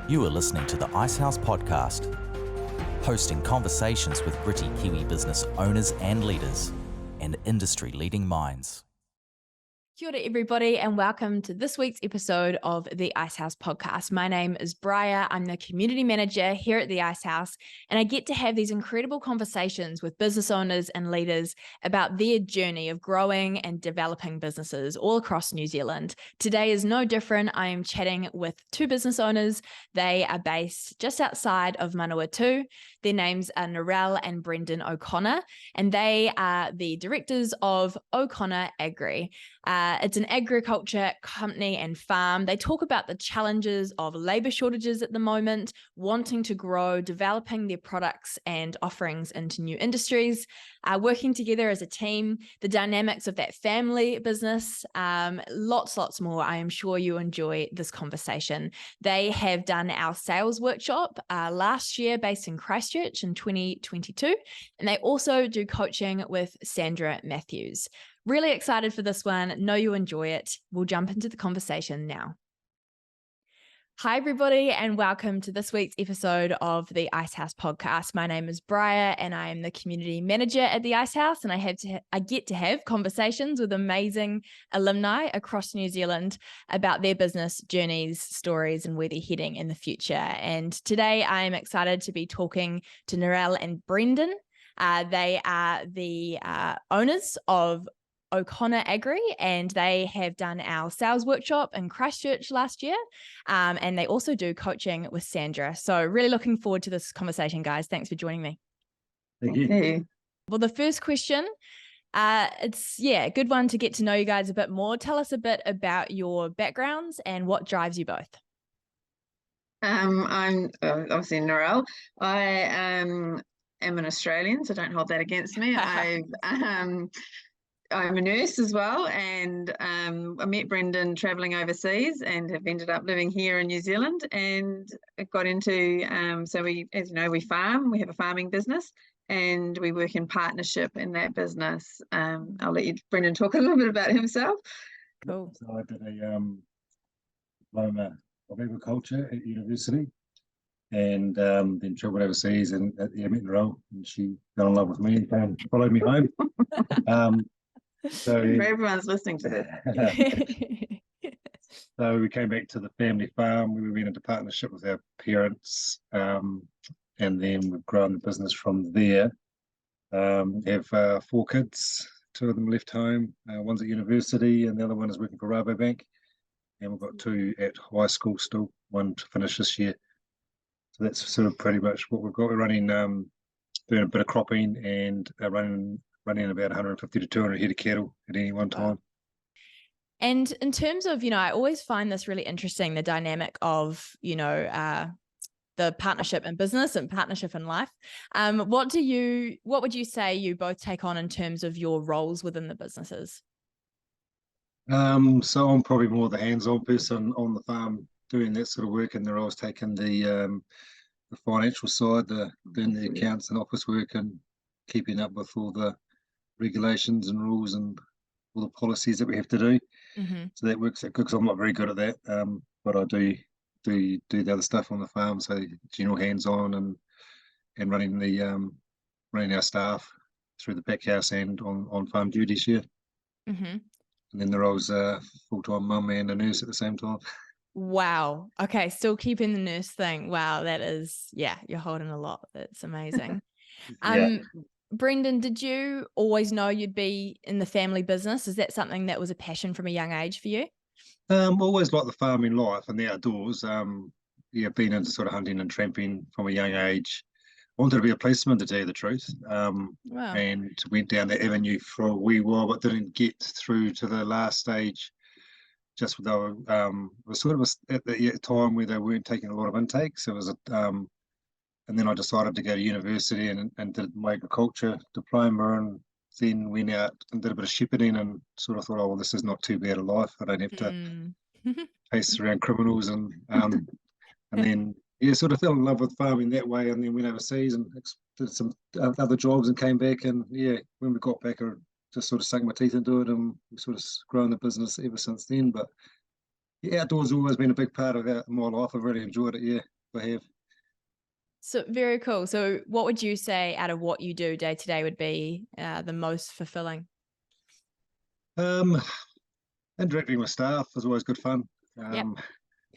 You are listening to the Icehouse Podcast, hosting conversations with gritty Kiwi business owners and leaders and industry-leading minds. Kia ora everybody, and welcome to this week's episode of the Icehouse Podcast. My name is Bryar. I'm the community manager here at the Icehouse, and I get to have these incredible conversations with business owners and leaders about their journey of growing and developing businesses all across New Zealand. Today is no different. I am chatting with two business owners. They are based just outside of Manawatu. Their names are Narelle and Brendon O'Connor, and they are the directors of O'Connor Agri. It's an agriculture company and farm. They talk about the challenges of labor shortages at the moment, wanting to grow, developing their products and offerings into new industries, working together as a team, the dynamics of that family business, lots more. I am sure you enjoy this conversation. They have done our sales workshop last year based in Christchurch in 2022, and they also do coaching with Sandra Matthews. Really excited for this one. Know you enjoy it. We'll jump into the conversation now. Hi, everybody, and welcome to this week's episode of the Icehouse Podcast. My name is Bryar, and I am the community manager at the Icehouse, and I get to have conversations with amazing alumni across New Zealand about their business journeys, stories, and where they're heading in the future. And today, I am excited to be talking to Narelle and Brendon. They are the owners of O'Connor Agri, and they have done our sales workshop in Christchurch last year, and they also do coaching with Sandra. So really looking forward to this conversation, guys. Thanks for joining me. Thank you. Well, the first question, it's a good one to get to know you guys a bit more. Tell us a bit about your backgrounds and what drives you both. I'm obviously Narelle. I am an Australian, so don't hold that against me. I'm a nurse as well, and I met Brendon travelling overseas and have ended up living here in New Zealand, and got into, so we, as you know, we farm, we have a farming business, and we work in partnership in that business. I'll let you, Brendon, talk a little bit about himself. Cool. So I did a diploma of agriculture at university, and then travelled overseas, and at the met Narelle, and she fell in love with me and followed me home. So everyone's listening to this. So we came back to the family farm. We went into partnership with our parents, and then we've grown the business from there. Have 4 kids. 2 of them left home. One's at university, and the other one is working for Rabobank. And we've got 2 at high school still, 1 to finish this year. So that's sort of pretty much what we've got. We're running, doing a bit of cropping, and running about 150 to 200 head of cattle at any one time. And in terms of, I always find this really interesting, the dynamic of, the partnership in business and partnership in life. What would you say you both take on in terms of your roles within the businesses? So I'm probably more the hands-on person on the farm doing that sort of work, and they're always taking the financial side, doing the accounts and office work, and keeping up with all the regulations and rules and all the policies that we have to do. Mm-hmm. So that works out good, because I'm not very good at that, but I do the other stuff on the farm, so general hands-on and running our staff through the pack house and on farm duties here. Mm-hmm. And then they're always a full-time mum and a nurse at the same time. Wow. Okay, still keeping the nurse thing. Wow, that is, you're holding a lot. That's amazing. Yeah. Brendon, did you always know you'd be in the family business? Is that something that was a passion from a young age for you? Always liked the farming life and the outdoors. Been into sort of hunting and tramping from a young age. Wanted to be a policeman, to tell you the truth. Wow. And went down that avenue for a wee while, but didn't get through to the last stage. Just with was sort of at the time where they weren't taking a lot of intakes. It was and then I decided to go to university and did my agriculture diploma, and then went out and did a bit of shepherding, and sort of thought, oh, well, this is not too bad a life. I don't have to chase around criminals, and then sort of fell in love with farming that way, and then went overseas and did some other jobs and came back, and when we got back, I just sort of sunk my teeth into it, and we sort of grown the business ever since then. But Yeah, outdoors has always been a big part of my life. I've really enjoyed it. Yeah, I have. So very cool. So what would you say out of what you do day to day would be the most fulfilling? Interacting with staff is always good fun. Yep.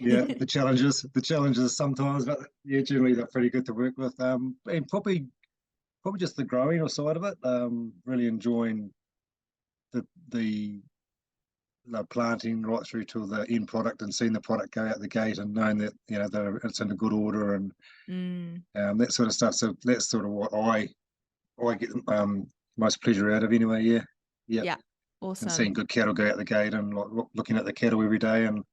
Yeah, the challenges sometimes, but yeah, generally they're pretty good to work with. And probably just the growing side of it. Really enjoying the planting right through to the end product and seeing the product go out the gate and knowing that that it's in a good order and that sort of stuff. So that's sort of what I get most pleasure out of anyway. Yeah. Awesome. And seeing good cattle go out the gate and looking at the cattle every day and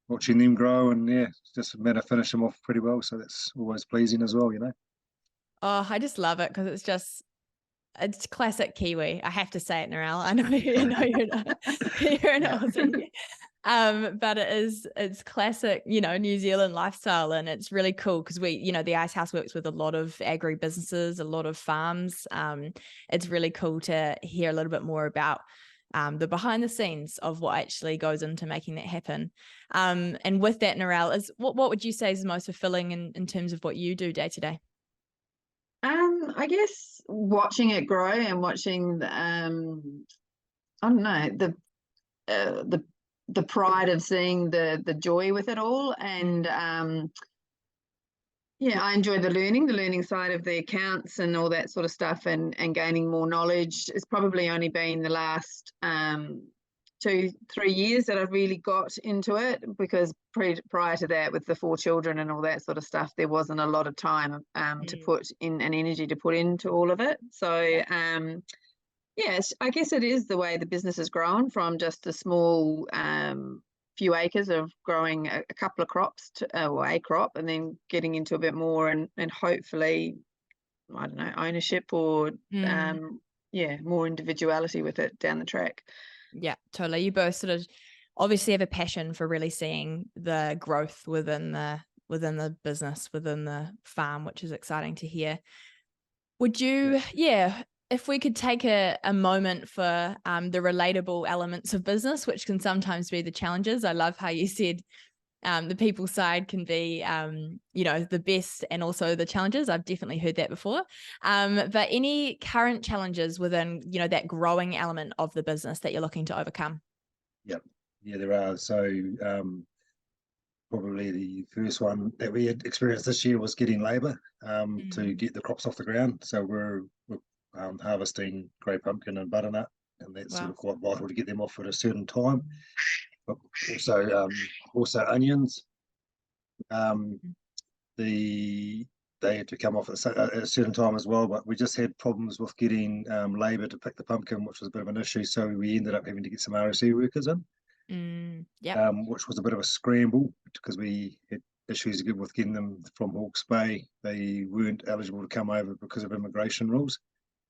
watching them grow, and just a matter of finish them off pretty well. So that's always pleasing as well. Oh, I just love it because it's classic Kiwi. I have to say it, Narelle. I know you're an Aussie. But it's classic, New Zealand lifestyle, and it's really cool because we, the Icehouse works with a lot of agri businesses, a lot of farms. It's really cool to hear a little bit more about the behind the scenes of what actually goes into making that happen. And with that, Narelle, what would you say is the most fulfilling in terms of what you do day to day? I guess watching it grow and watching I don't know, the pride of seeing the joy with it all, and I enjoy the learning side of the accounts and all that sort of stuff, and gaining more knowledge. It's probably only been the last 2-3 years that I've really got into it, because prior to that, with the 4 children and all that sort of stuff, there wasn't a lot of time to put in and energy to put into all of it. So yes, I guess it is the way the business has grown from just a small few acres of growing a couple of crops or a crop, and then getting into a bit more and hopefully, I don't know, ownership or more individuality with it down the track. Yeah, totally. You both sort of obviously have a passion for really seeing the growth within the business, within the farm, which is exciting to hear. Would you, if we could take a moment for the relatable elements of business, which can sometimes be the challenges. I love how you said the people side can be, the best and also the challenges. I've definitely heard that before. But any current challenges within, that growing element of the business that you're looking to overcome? Yep. Yeah, there are. So probably the first one that we had experienced this year was getting labour to get the crops off the ground. So we're harvesting grey pumpkin and butternut, and that's sort of quite vital to get them off at a certain time. But also onions. They had to come off at a certain time as well, but we just had problems with getting labour to pick the pumpkin, which was a bit of an issue. So we ended up having to get some RSE workers in, which was a bit of a scramble because we had issues with getting them from Hawke's Bay. They weren't eligible to come over because of immigration rules.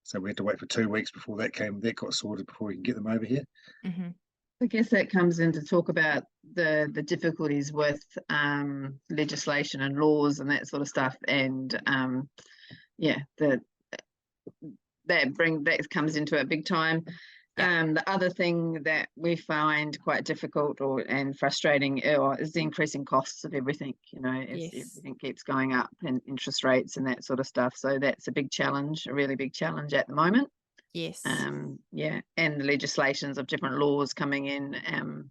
So we had to wait for 2 weeks before that got sorted before we can get them over here. Mm-hmm. I guess that comes in to talk about the difficulties with legislation and laws and that sort of stuff, and that comes into it big time. The other thing that we find quite difficult and frustrating is the increasing costs of everything. Everything keeps going up, and interest rates and that sort of stuff. So that's a big challenge, a really big challenge at the moment. Yes. And the legislations of different laws coming in. And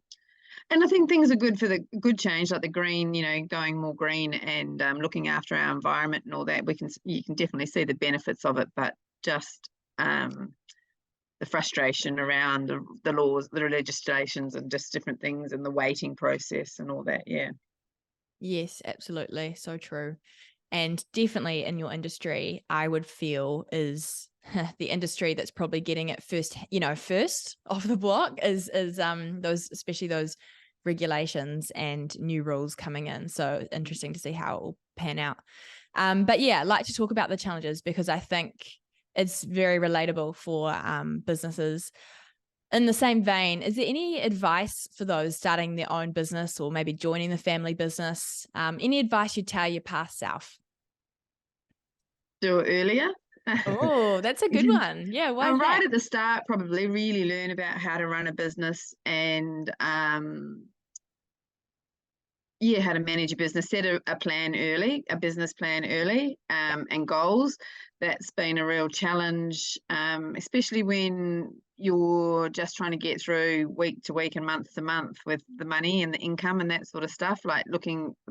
I think things are good for the good change, like the green, going more green and looking after our environment and all that. You can definitely see the benefits of it, but just the frustration around the laws, the legislations, and just different things, and the waiting process and all that. Yeah. Yes, absolutely. So true. And definitely in your industry, I would feel is the industry that's probably getting it first off the block is those, especially those regulations and new rules coming in. So interesting to see how it will pan out. But yeah, I'd like to talk about the challenges because I think it's very relatable for businesses. In the same vein, is there any advice for those starting their own business or maybe joining the family business? Any advice you'd tell your past self? Do it earlier. Oh, that's a good one. Yeah, why right at the start, probably really learn about how to run a business and how to manage a business, set a plan early, a business plan early, and goals. That's been a real challenge, especially when you're just trying to get through week to week and month to month with the money and the income and that sort of stuff. Like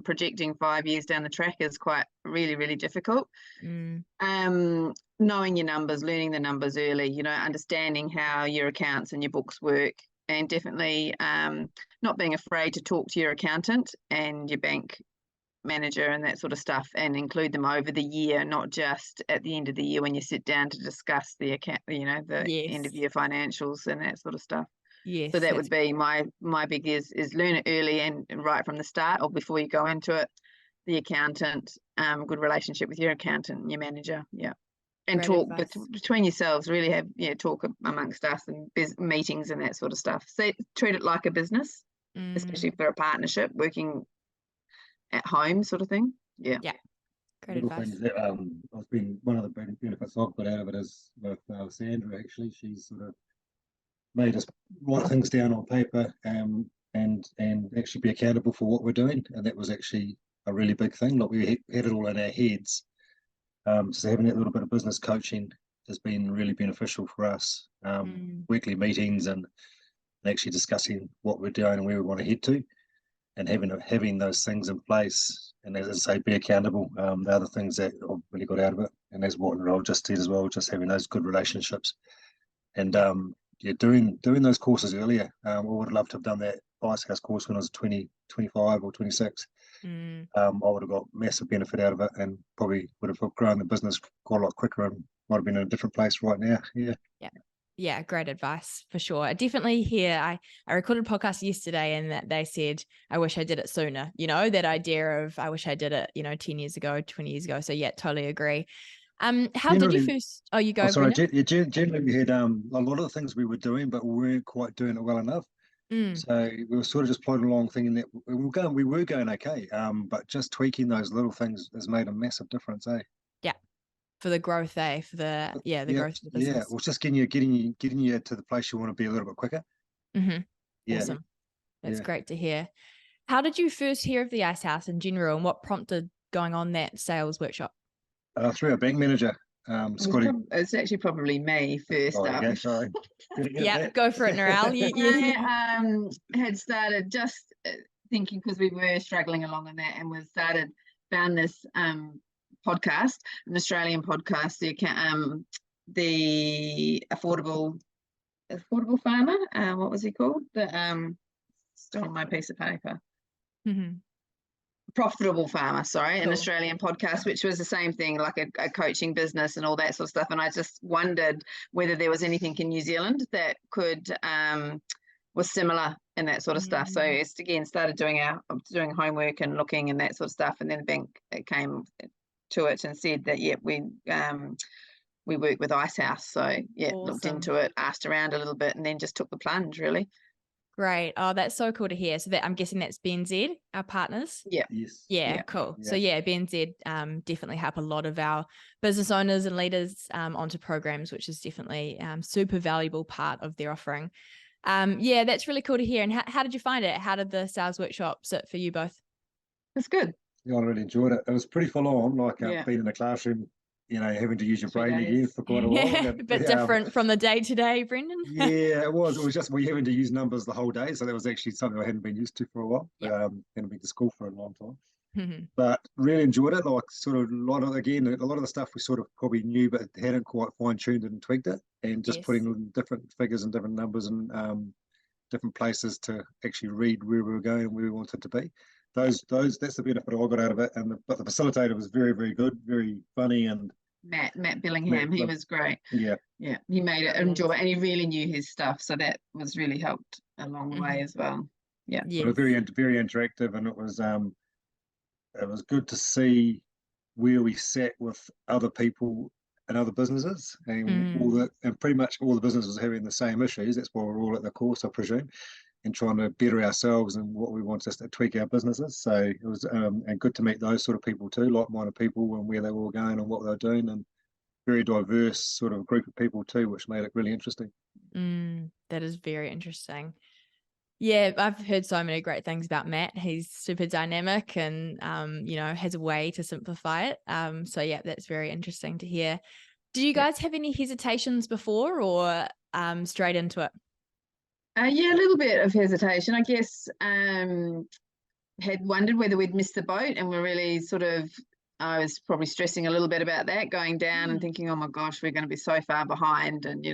projecting 5 years down the track is quite really, really difficult. Knowing your numbers, learning the numbers early, understanding how your accounts and your books work, and definitely not being afraid to talk to your accountant and your bank manager and that sort of stuff, and include them over the year, not just at the end of the year when you sit down to discuss the account, the end of year financials and that sort of stuff. Yes. So that would be my big is learn it early and right from the start, or before you go into it. The accountant, good relationship with your accountant and your manager, and Great talk advice. between yourselves. Really have talk amongst us and meetings and that sort of stuff. So treat it like a business, especially for a partnership working at home sort of thing. Yeah. Great Little advice. things that I've been, one of the benefits I've got out of it is with Sandra. Actually, she's sort of made us write things down on paper, and actually be accountable for what we're doing, and that was actually a really big thing. Like, we had it all in our heads. So having that little bit of business coaching has been really beneficial for us. Weekly meetings and actually discussing what we're doing and where we want to head to, and having those things in place. And as I say, be accountable. The other things that I've really got out of it, and as what Narelle just said as well, just having those good relationships, and doing those courses earlier. I would have loved to have done that Icehouse course when I was 20, 25 or 26. I would have got massive benefit out of it, and probably would have grown the business quite a lot quicker, and might have been in a different place right now. Yeah, great advice for sure. I definitely hear, I recorded a podcast yesterday, and that they said, I wish I did it sooner, that idea of, I wish I did it, 10 years ago, 20 years ago. So yeah, totally agree. How did you first, you go, Generally we had a lot of the things we were doing, but we weren't quite doing it well enough. So we were sort of just plodding along thinking that we were going okay, but just tweaking those little things has made a massive difference, for the growth, for the growth of the business. Yeah, well, it's just getting you to the place you want to be a little bit quicker. Awesome. That's great to hear. How did you first hear of the Icehouse in general, and what prompted going on that sales workshop? Through a bank manager, Scotty. It's actually probably me first up. Okay, sorry. Go for it, Narelle. I had started just thinking, because we were struggling along on that, and found this podcast, an Australian podcast, the affordable farmer. What was he called? Still on my piece of paper. Profitable Farmer, sorry, cool. An Australian podcast, which was the same thing, like a coaching business and all that sort of stuff. And I just wondered whether there was anything in New Zealand that was similar and that sort of stuff. So it's again started doing homework and looking and that sort of stuff. And then the bank came to it and said that we work with Icehouse. So awesome. Looked into it, asked around a little bit, and then just took the plunge, really. Great. Oh, that's so cool to hear. So that, I'm guessing that's BNZ, our partners. Yeah. Yes. Yeah, cool. Yeah. So BNZ definitely help a lot of our business owners and leaders onto programs, which is definitely super valuable part of their offering. That's really cool to hear. And how did you find it? How did the sales workshop sit for you both? It's good. Yeah, I really enjoyed it. It was pretty full on, being in the classroom, having to use your brain again for quite a while. A bit different from the day to day, Brendon. Yeah, it was. It was just we having to use numbers the whole day. So that was actually something I hadn't been used to for a while. Hadn't been to school for a long time. But really enjoyed it. Like, sort of a lot of the stuff we sort of probably knew, but hadn't quite fine-tuned and tweaked it. And just putting different figures and different numbers and different places to actually read where we were going and where we wanted to be. That's the benefit I got out of it. But the facilitator was very, very good, very funny, and Matt Billingham, he was great. Yeah, he made it enjoyable, and he really knew his stuff, so that was really helped a long way as well. But very, very interactive, and it was good to see where we sat with other people and other businesses, and pretty much all the businesses having the same issues. That's why we're all at the course, I presume, and trying to better ourselves and what we want us to tweak our businesses. So it was and good to meet those sort of people too, like-minded people, and where they were going and what they were doing, and very diverse sort of group of people too, which made it really interesting. That is very interesting. Yeah, I've heard so many great things about Matt. He's super dynamic and, has a way to simplify it. So yeah, that's very interesting to hear. Did you guys have any hesitations before or straight into it? Yeah, a little bit of hesitation, I guess. Had wondered whether we'd missed the boat, and we're really I was probably stressing a little bit about that, going down and thinking, oh my gosh, we're going to be so far behind, and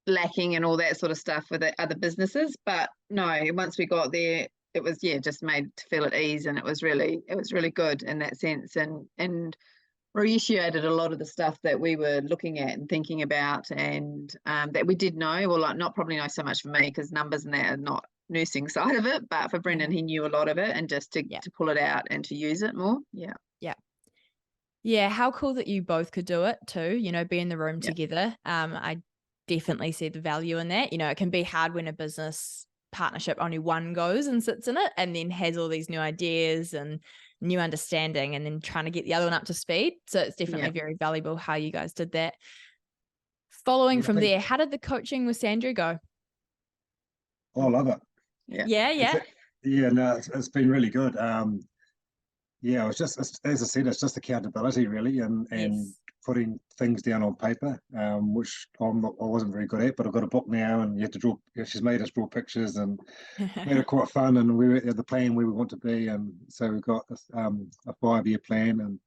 lacking and all that sort of stuff with the other businesses. But no, once we got there, it was just made to feel at ease, and it was really good in that sense, and reiterated a lot of the stuff that we were looking at and thinking about, and that we did know, or like not probably know so much for me because numbers and that are not nursing side of it, but for Brendon, he knew a lot of it, and just to pull it out and to use it more. Yeah, how cool that you both could do it too, be in the room together. I definitely see the value in that. It can be hard when a business partnership only one goes and sits in it and then has all these new ideas and new understanding, and then trying to get the other one up to speed. So it's definitely very valuable how you guys did that. Following from there, how did the coaching with Sandra go? Oh, I love it. Yeah. It's been really good. It was just, as I said, it's just accountability really, and putting things down on paper, which I wasn't very good at, but I've got a book now, and you have to draw. She's made us draw pictures, and made it quite fun, and we were at the plan where we want to be, and so we've got a 5-year plan, and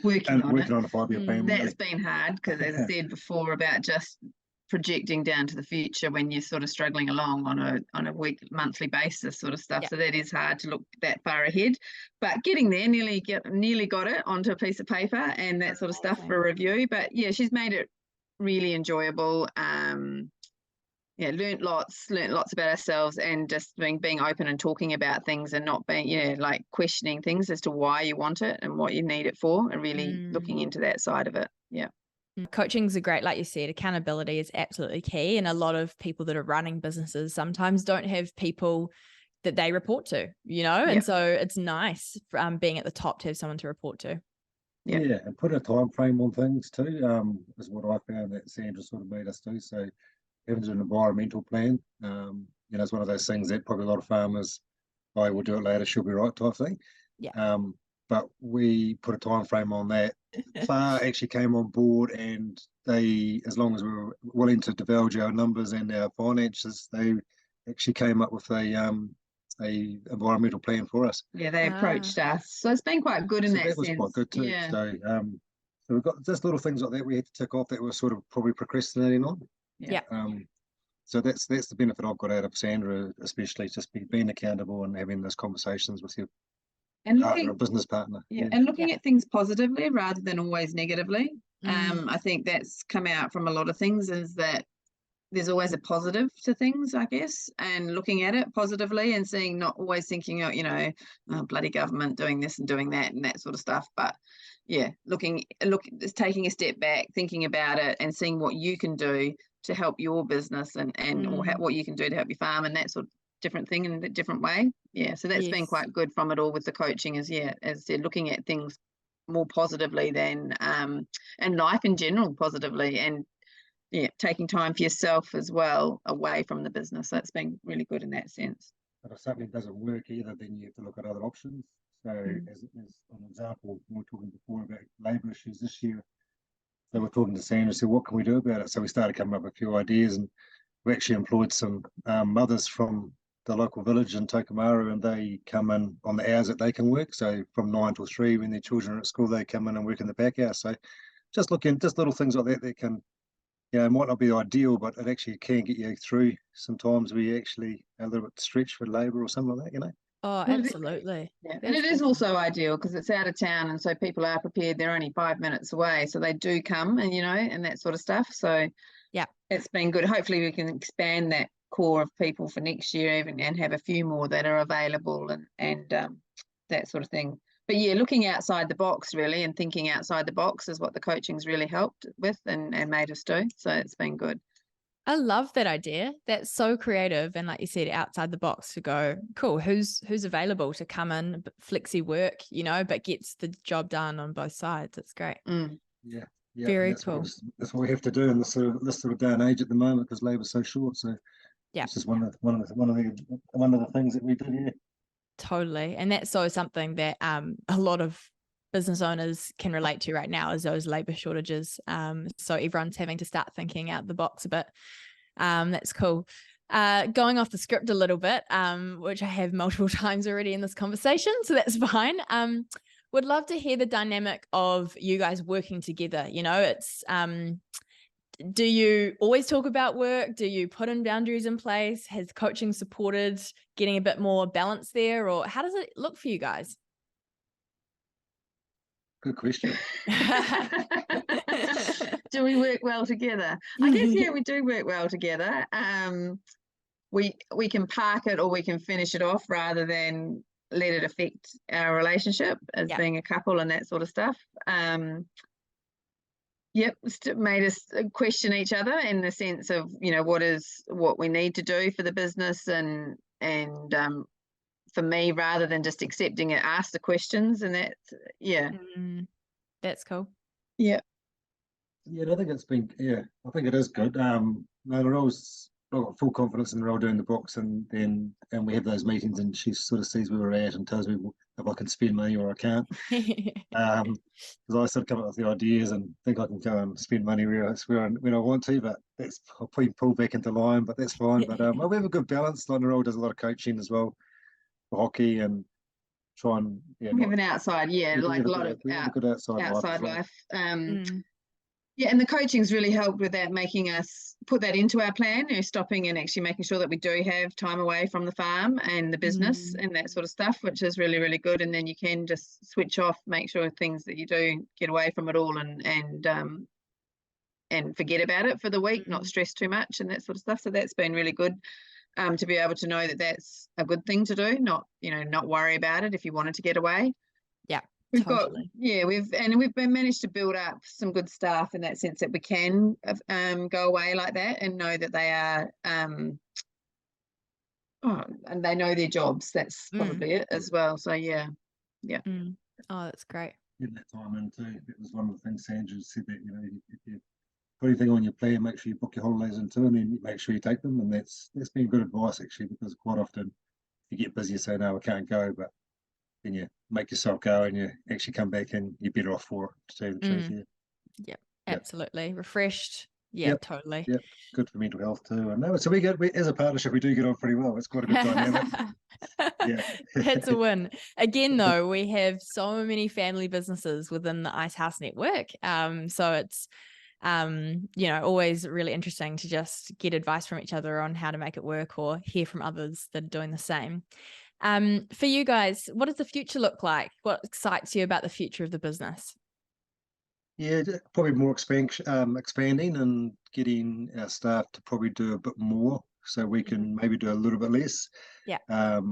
working on a 5-year plan. That's been hard because, as I said before, about just projecting down to the future when you're sort of struggling along on a monthly basis sort of stuff. So that is hard to look that far ahead, but getting there, nearly got it onto a piece of paper and that sort of stuff for review. But yeah, she's made it really enjoyable. Learnt lots about ourselves, and just being open and talking about things, and not being questioning things as to why you want it and what you need it for, and really looking into that side of it. Coaching's great, like you said, accountability is absolutely key. And a lot of people that are running businesses sometimes don't have people that they report to, and so it's nice being at the top to have someone to report to. Yeah, and put a time frame on things too, is what I found that Sandra sort of made us do. So having an environmental plan, it's one of those things that probably a lot of farmers, we'll do it later, she'll be right type thing. But we put a time frame on that. FAR actually came on board, and they, as long as we were willing to divulge our numbers and our finances, they actually came up with a environmental plan for us. Yeah, they approached us, so it's been quite good in that sense. That was quite good too. Yeah. So we've got just little things like that we had to tick off that we're sort of probably procrastinating on. So that's the benefit I've got out of Sandra, especially just being accountable and having those conversations with your partner, a business partner. And looking at things positively rather than always negatively. I think that's come out from a lot of things, is that there's always a positive to things, I guess, and looking at it positively and seeing, not always thinking, bloody government doing this and doing that and that sort of stuff. But taking a step back, thinking about it, and seeing what you can do to help your business and what you can do to help your farm, and that sort of different thing in a different way. So that's been quite good from it all with the coaching, is as they're looking at things more positively than and life in general positively, and taking time for yourself as well away from the business. So it's been really good in that sense. But if something doesn't work either, then you have to look at other options. So as an example, we were talking before about labour issues this year. So we're talking to Sandra, said, what can we do about it? So we started coming up with a few ideas, and we actually employed some mothers from the local village in Tokomaru, and they come in on the hours that they can work. So from 9 till 3, when their children are at school, they come in and work in the back house. So just little things like that can, it might not be ideal, but it actually can get you through. Sometimes we actually a little bit stretched for labour or something like that, Oh, absolutely. And it is also ideal because it's out of town, and so people are prepared. They're only 5 minutes away, so they do come, and and that sort of stuff. So it's been good. Hopefully we can expand that core of people for next year even, and have a few more that are available and that sort of thing. But looking outside the box really, and thinking outside the box is what the coaching's really helped with and made us do. So it's been good. I love that idea. That's so creative. And like you said, outside the box, to go, cool, who's available to come in, flexi work, but gets the job done on both sides. It's great. Yeah, very cool. That's what we have to do in this sort of day and age at the moment, because labour's so short. So Yeah. It's just one of the things that we did here. Totally. And that's so something that a lot of business owners can relate to right now, is those labor shortages. So everyone's having to start thinking out the box a bit. That's cool. Going off the script a little bit, which I have multiple times already in this conversation, so that's fine. Would love to hear the dynamic of you guys working together. You know, it's do you always talk about work? Do you put in boundaries in place? Has coaching supported getting a bit more balance there, or how does it look for you guys? Good question. Do we work well together? I guess, yeah, we do work well together. We can park it or we can finish it off rather than let it affect our relationship as being a couple and that sort of stuff. It made us question each other in the sense of, you know, what we need to do for the business, and for me, rather than just accepting it, ask the questions, and that's cool. Yeah. Yeah, I think it's been, I think it is good. Narelle's got full confidence in Narelle doing the books, and we have those meetings, and she sort of sees where we're at and tells me if I can spend money or I can't. Because I sort of come up with the ideas and think I can go and spend money when I want to, but I'll pull back into line, but that's fine. But we have a good balance. Like Narelle does a lot of coaching as well for hockey, and try and we have an outside, like a lot of good outside life. And the coaching's really helped with that, making us put that into our plan, stopping and actually making sure that we do have time away from the farm and the business and that sort of stuff, which is really, really good. And then you can just switch off, make sure things that you do, get away from it all and forget about it for the week, not stress too much and that sort of stuff. So that's been really good, to be able to know that that's a good thing to do, not worry about it if you wanted to get away. Yeah. We've been managed to build up some good staff in that sense that we can go away like that and know that they are and they know their jobs. That's probably it as well. So yeah. Oh, that's great. Getting that time in too. That was one of the things Sandra said, that if you put anything on your plan, make sure you book your holidays into, and then make sure you take them. And that's been good advice actually, because quite often you get busy, you say no, I can't go, but then you make yourself go and you actually come back and you're better off for it, to tell you the truth. Yep, absolutely. Refreshed. Totally. Yep, good for mental health too. And so we as a partnership, we do get on pretty well. It's quite a good dynamic. It's a win. Again, though, we have so many family businesses within the Icehouse network. So it's always really interesting to just get advice from each other on how to make it work, or hear from others that are doing the same. For you guys, what does the future look like? What excites you about the future of the business? Yeah, probably more expanding and getting our staff to probably do a bit more, so we can maybe do a little bit less. Got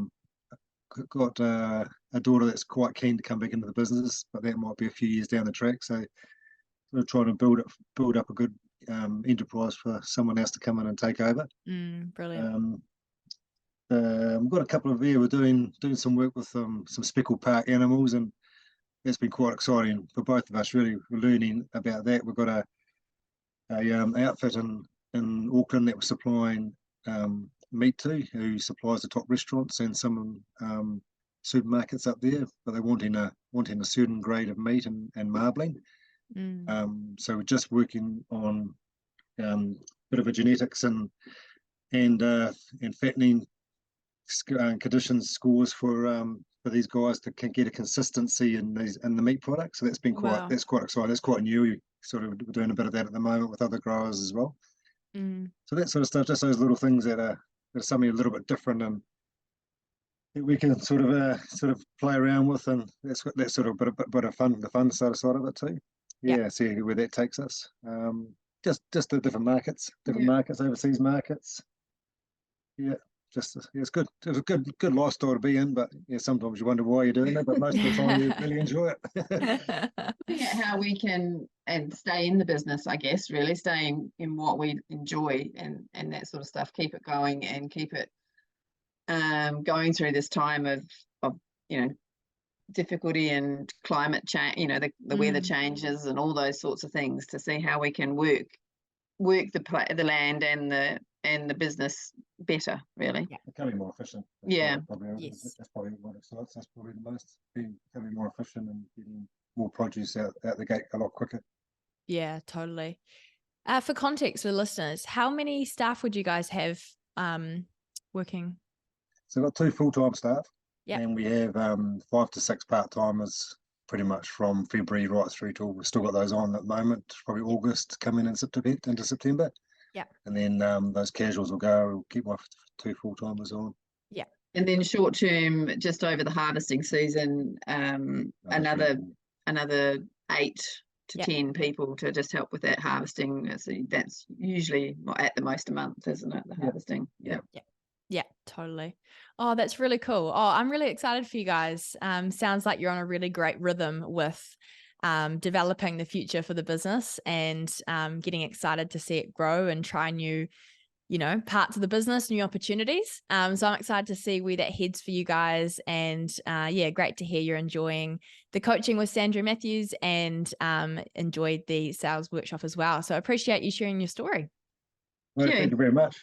a daughter that's quite keen to come back into the business, but that might be a few years down the track. So we're trying to build up a good enterprise for someone else to come in and take over. Brilliant. We've got a couple of we're doing some work with some speckled park animals, and that's been quite exciting for both of us. Really, we're learning about that. We've got a outfit in Auckland that we're supplying meat to, who supplies the top restaurants and some supermarkets up there, but they're wanting a certain grade of meat and marbling. So we're just working on a bit of a genetics and fattening conditions scores for these guys to get a consistency in the meat products. So that's been quite exciting. That's quite new. We sort of doing a bit of that at the moment with other growers as well. So that sort of stuff, just those little things that are something a little bit different and that we can sort of play around with, and that's sort of a bit of fun, the fun side of it too. See where that takes us. Just the different markets, overseas markets. It's good. It's a good lifestyle to be in, but sometimes you wonder why you're doing it, but most of the time you really enjoy it. Looking at how we can stay in the business, I guess, really staying in what we enjoy and that sort of stuff, keep it going and keep it going through this time of difficulty and climate change, the weather changes and all those sorts of things, to see how we can work the land and the business better, really. Becoming more efficient. Yeah. Yes. That's probably what excites us probably the most, becoming more efficient and getting more produce out the gate a lot quicker. Yeah, totally. For context for listeners, how many staff would you guys have working? So we've got 2 full-time staff, Yeah. and we have 5 to 6 part-timers pretty much from February right through till we've still got those on at the moment, probably August coming in into September. Yeah. And then those casuals will go, we'll keep my 2 full-timers on. Yeah. And then short term, just over the harvesting season, another 8 to 10 people to just help with that harvesting. So that's usually at the most a month, isn't it? The harvesting. Yeah, totally. Oh, that's really cool. Oh, I'm really excited for you guys. Sounds like you're on a really great rhythm with developing the future for the business and getting excited to see it grow and try new, parts of the business, new opportunities. So I'm excited to see where that heads for you guys. And great to hear you're enjoying the coaching with Sandra Matthews and enjoyed the sales workshop as well. So I appreciate you sharing your story. Well, thank you very much.